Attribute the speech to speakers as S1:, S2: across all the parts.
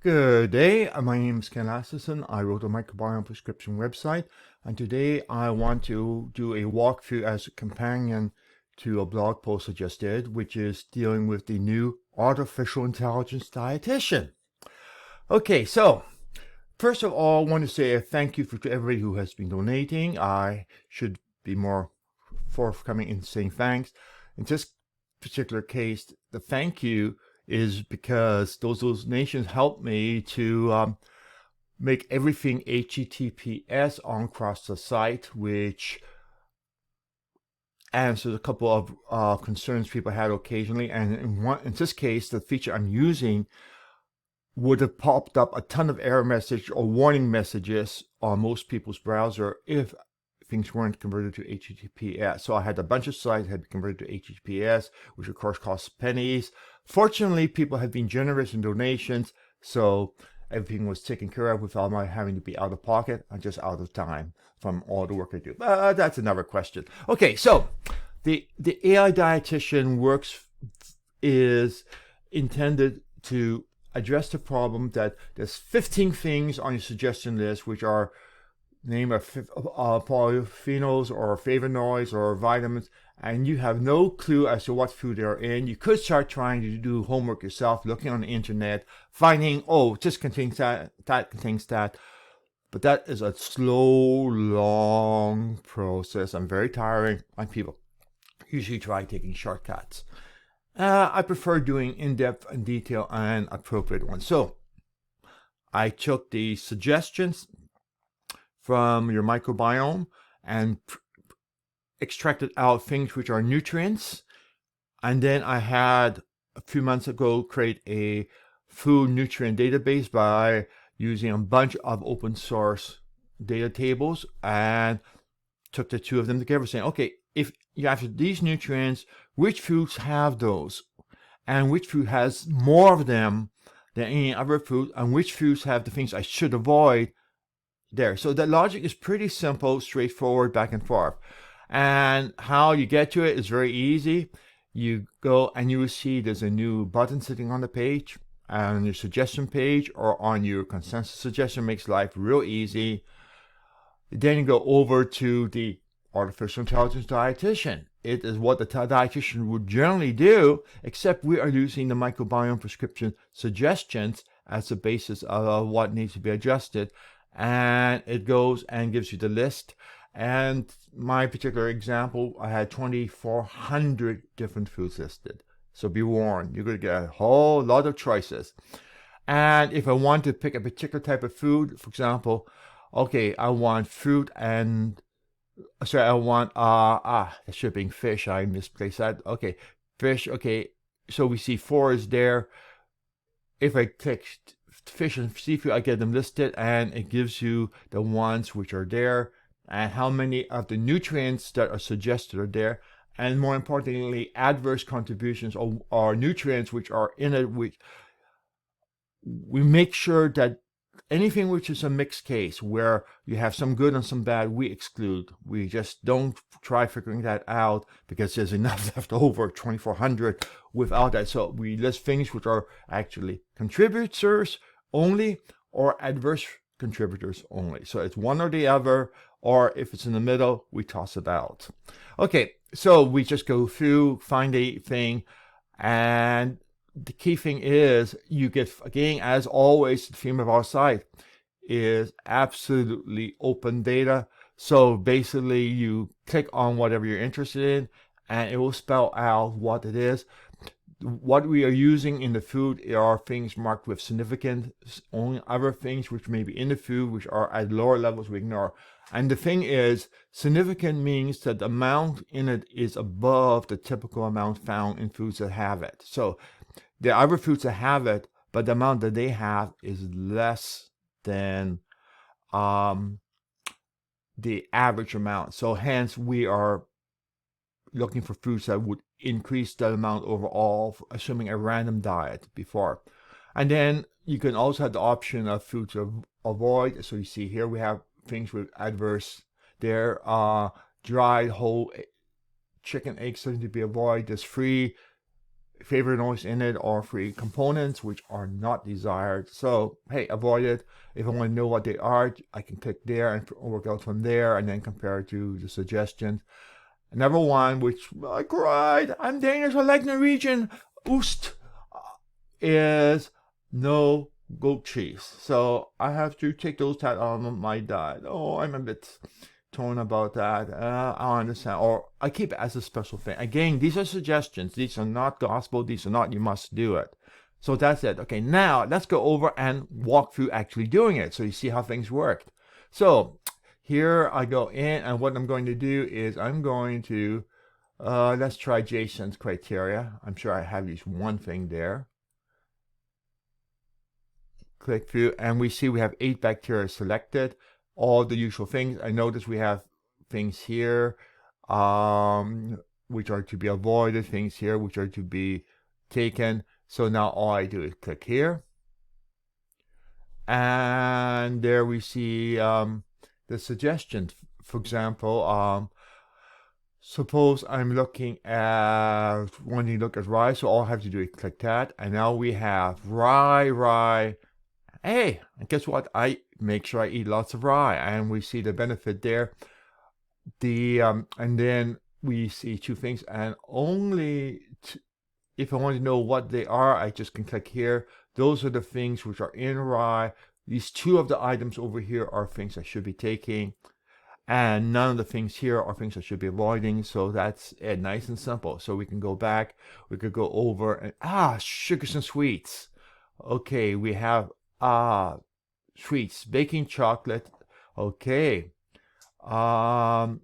S1: Good day, my name is Ken Asserson. I wrote a microbiome prescription website, and today I want to do a walkthrough as a companion to a blog post I just did, which is dealing with the new artificial intelligence dietitian. Okay, so first of all, I want to say a thank you to everybody who has been donating. I should be more forthcoming in saying thanks. In this particular case, the thank you is because those donations helped me to make everything HTTPS on across the site, which answers a couple of concerns people had occasionally. And in this case, the feature I'm using would have popped up a ton of error message or warning messages on most people's browser if things weren't converted to HTTPS. So I had a bunch of sites that had been converted to HTTPS, which of course costs pennies. Fortunately, people have been generous in donations, so everything was taken care of without my having to be out of pocket. I'm just out of time from all the work I do. But that's another question. Okay, so the AI dietitian is intended to address the problem that there's 15 things on your suggestion list which are name of polyphenols or flavonoids or vitamins, and you have no clue as to what food they're in. You could start trying to do homework yourself, looking on the internet, finding, oh, this contains that, that contains that. But that is a slow, long process and very tiring, and people usually try taking shortcuts. I prefer doing in-depth and detail and appropriate ones. So I took the suggestions from your microbiome and extracted out things which are nutrients. And then I had a few months ago create a food nutrient database by using a bunch of open source data tables and took the two of them together saying, okay, if you have these nutrients, which foods have those? And which food has more of them than any other food? And which foods have the things I should avoid there? So the logic is pretty simple, straightforward, back and forth. And how you get to it is very easy. You go and you will see there's a new button sitting on the page, on your suggestion page or on your consensus suggestion. Makes life real easy. Then you go over to the artificial intelligence dietitian. It is what the dietitian would generally do, except we are using the microbiome prescription suggestions as the basis of what needs to be adjusted. And it goes and gives you the list. And my particular example, I had 2,400 different foods listed. So be warned, you're going to get a whole lot of choices. And if I want to pick a particular type of food, for example, okay, I want fruit and sorry, I want that should have been fish. I misplaced that. Okay, fish. Okay, so we see 4 is there. If I click fish and seafood, I get them listed, and it gives you the ones which are there and how many of the nutrients that are suggested are there, and more importantly, adverse contributions or nutrients which are in it. Which we make sure that anything which is a mixed case where you have some good and some bad, we exclude. We just don't try figuring that out because there's enough left over, 2,400 without that. So we list things which are actually contributors only or adverse contributors only. So it's one or the other, or if it's in the middle, we toss it out. Okay, so we just go through, find a thing, and the key thing is you get, again, as always, the theme of our site is absolutely open data. So basically you click on whatever you're interested in and it will spell out what it is. What we are using in the food are things marked with significant. Only other things which may be in the food which are at lower levels we ignore. And the thing is, significant means that the amount in it is above the typical amount found in foods that have it. So there are other foods that have it, but the amount that they have is less than the average amount. So hence we are looking for foods that would increase that amount overall, assuming a random diet before. And then you can also have the option of foods to avoid. So you see here we have things with adverse there. Dried whole chicken eggs something to be avoided. There's free flavonoids in it or free components which are not desired. So, hey, avoid it. If I want to know what they are, I can click there and work out from there and then compare it to the suggestions. Number one, which I cried, I'm Danish, I like Norwegian, Oost, is no goat cheese. So I have to take those out of my diet. Oh, I'm a bit torn about that. I understand. Or I keep it as a special thing. Again, these are suggestions. These are not gospel. These are not you must do it. So that's it. Okay, now let's go over and walk through actually doing it so you see how things work. So here I go in, and what I'm going to do is I'm going to, let's try Jason's criteria. I'm sure I have used one thing there. Click through, and we see we have 8 bacteria selected. All the usual things. I notice we have things here which are to be avoided, things here which are to be taken. So now all I do is click here. And there we see the suggestions. For example, suppose I'm looking at wanting to look at rye, so all I have to do is click that. And now we have rye. Hey, and guess what? I make sure I eat lots of rye, and we see the benefit there. And then we see 2 things, and only if I want to know what they are, I just can click here. Those are the things which are in rye. These 2 of the items over here are things I should be taking, and none of the things here are things I should be avoiding. So that's it, nice and simple. So we can go back, we could go over, and sugars and sweets. Okay, we have sweets, baking chocolate, okay, or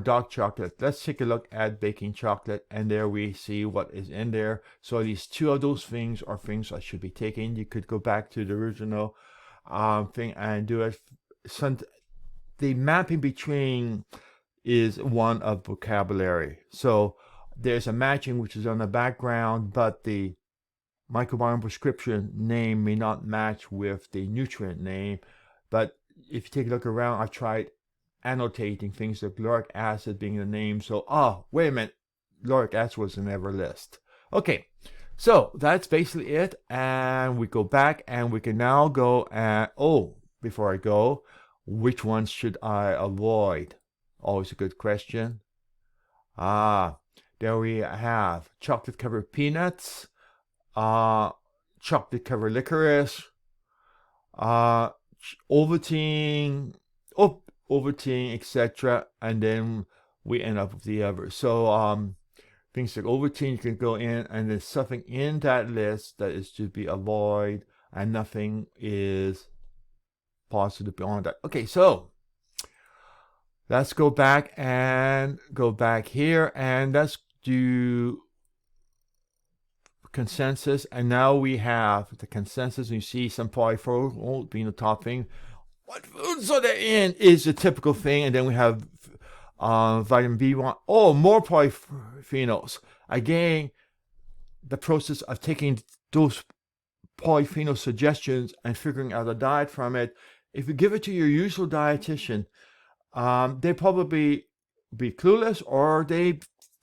S1: dark chocolate. Let's take a look at baking chocolate, and there we see what is in there. So these 2 of those things are things I should be taking. You could go back to the original thing and do it. The mapping between is one of vocabulary. So there's a matching which is on the background, but the microbiome prescription name may not match with the nutrient name. But if you take a look around, I've tried annotating things like lauric acid being the name. So, wait a minute, lauric acid was in every list. Okay, so that's basically it. And we go back, and we can now go and, before I go, which ones should I avoid? Always a good question. There we have chocolate covered peanuts, chocolate covered licorice, Ovaltine, etc. And then we end up with the others. So things like Ovaltine, you can go in, and there's something in that list that is to be avoided, and nothing is positive beyond that. Okay, so let's go back here, and let's do consensus. And now we have the consensus, and you see some polyphenol being the top thing. What foods are they in is a typical thing. And then we have vitamin B1. More polyphenols. Again, the process of taking those polyphenol suggestions and figuring out a diet from it. If you give it to your usual dietitian, they probably be clueless, or they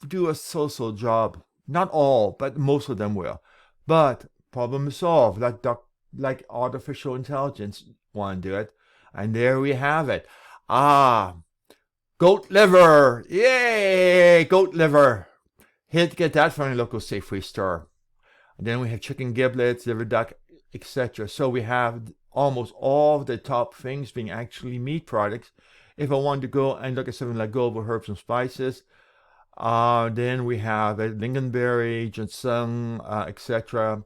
S1: do a so-so job. Not all, but most of them will. But problem is solved. Like artificial intelligence want to do it. And there we have it. Goat liver. Yay! Goat liver. Here to get that from a local Safeway store. And then we have chicken giblets, liver duck, etc. So we have almost all of the top things being actually meat products. If I want to go and look at something like global herbs and spices, then we have lingonberry, ginseng, etc.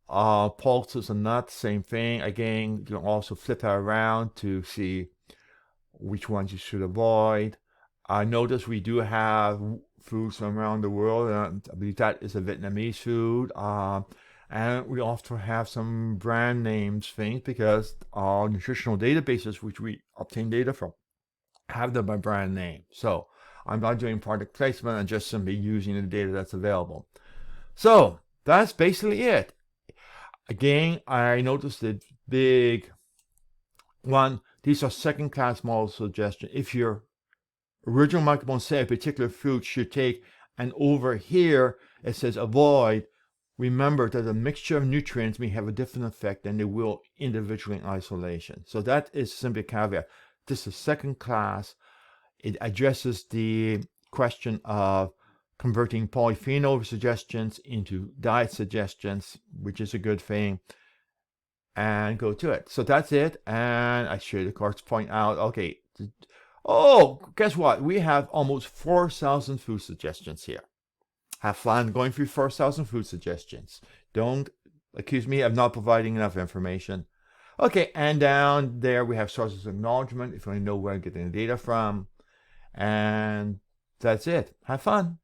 S1: Pulses and nuts, same thing. Again, you can also flip that around to see which ones you should avoid. Notice we do have foods from around the world, and I believe that is a Vietnamese food. And we also have some brand names things, because our nutritional databases, which we obtain data from, have them by brand name. So I'm not doing product placement, and just simply using the data that's available. So that's basically it. Again, I noticed the big one. These are second-class model suggestions. If your original microbiome say a particular food should take, and over here It says avoid. Remember that a mixture of nutrients may have a different effect than they will individually in isolation. So that is simply a caveat. This is a second class. It addresses the question of converting polyphenol suggestions into diet suggestions, which is a good thing, and go to it. So that's it. And I should, of course, point out, okay, oh, guess what? We have almost 4,000 food suggestions here. Have fun going through 4,000 food suggestions. Don't accuse me of not providing enough information. Okay, and down there we have sources of acknowledgement if you want to know where I'm getting the data from. And that's it. Have fun.